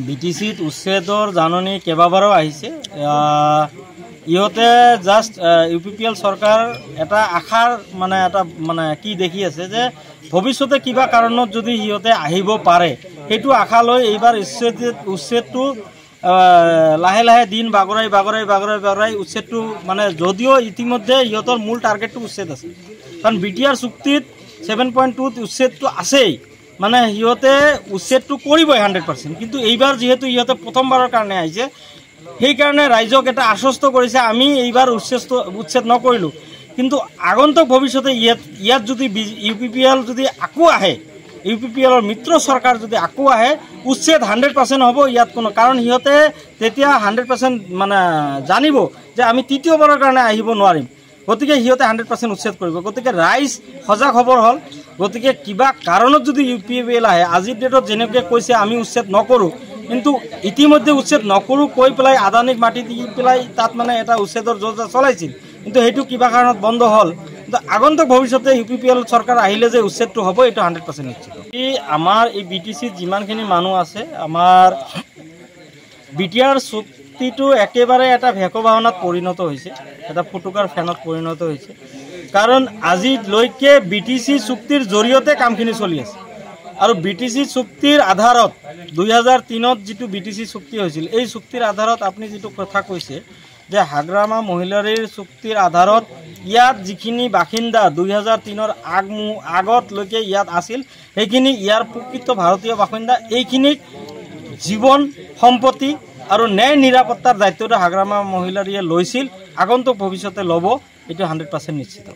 বিটিচিত উচ্ছেদৰ জাননী কেইবাবাৰো আহিছে। ইহঁতে জাষ্ট UPPL চৰকাৰ এটা আশাৰ মানে কি দেখি আছে যে ভৱিষ্যতে কিবা কাৰণত যদি সিহঁতে আহিব পাৰে সেইটো আশা লৈ এইবাৰ উচ্ছেদটো লাহে লাহে দিন বাগৰাই উচ্ছেদটো মানে যদিও ইতিমধ্যে ইহঁতৰ মূল টাৰ্গেটটো উচ্ছেদ আছে, কাৰণ BTR চুক্তিত 7.2 উচ্ছেদটো আছেই, মানে সিহঁতে উচ্ছেদটো কৰিবই 100%। কিন্তু এইবাৰ যিহেতু ইহঁতে প্ৰথমবাৰৰ কাৰণে আহিছে সেইকাৰণে ৰাইজক এটা আশ্বস্ত কৰিছে আমি এইবাৰ উচ্ছেদ নকৰিলোঁ, কিন্তু আগন্তুক ভৱিষ্যতে ইয়াত যদি UPPL যদি আকৌ আহে, UPPLৰ মিত্ৰ চৰকাৰ যদি আকৌ আহে উচ্ছেদ 100% হ'ব ইয়াত কোনো, কাৰণ সিহঁতে তেতিয়া 100% মানে জানিব যে আমি তৃতীয়বাৰৰ কাৰণে আহিব নোৱাৰিম, গতিকে সিহঁতে 100% উচ্ছেদ কৰিব। গতিকে ৰাইজ সজাগ খবৰ হ'ল, গতিকে কিবা কাৰণত যদি UPPL আহে, আজিৰ ডেটত যেনেকৈ কৈছে আমি উচ্ছেদ নকৰোঁ, কিন্তু ইতিমধ্যে উচ্ছেদ নকৰোঁ কৈ পেলাই আদানীক মাটি দি পেলাই তাত মানে এটা উচ্ছেদৰ যোজনা চলাইছিল, কিন্তু সেইটো কিবা কাৰণত বন্ধ হ'ল। কিন্তু আগন্তুক ভৱিষ্যতে UPPL চৰকাৰ আহিলে যে উচ্ছেদটো হ'ব এইটো 100% নিশ্চিত। আমাৰ এই BTCত যিমানখিনি মানুহ আছে, আমাৰ BTR চুক্তিটো একেবাৰে এটা ভেকভাওনাত পৰিণত হৈছে, এটা ফুটুকাৰ ফেনত পৰিণত হৈছে, কাৰণ আজিলৈকে BTC চুক্তিৰ জৰিয়তে কামখিনি চলি আছে। আৰু BTC চুক্তিৰ আধাৰত 2003ত যিটো BTC চুক্তি হৈছিল, এই চুক্তিৰ আধাৰত আপুনি যিটো কথা কৈছে যে হাগ্ৰামা মহিলাৰীৰ চুক্তিৰ আধাৰত ইয়াত যিখিনি বাসিন্দা 2003ৰ আগতলৈকে ইয়াত আছিল সেইখিনি ইয়াৰ প্ৰকৃত ভাৰতীয় বাসিন্দা, এইখিনিক জীৱন সম্পত্তি আৰু ন্যায় নিৰাপত্তাৰ দায়িত্বটো হাগ্ৰামা মহিলাৰীয়ে লৈছিল, আগন্তুক ভৱিষ্যতে ল'ব, এইটো 100% নিশ্চিত।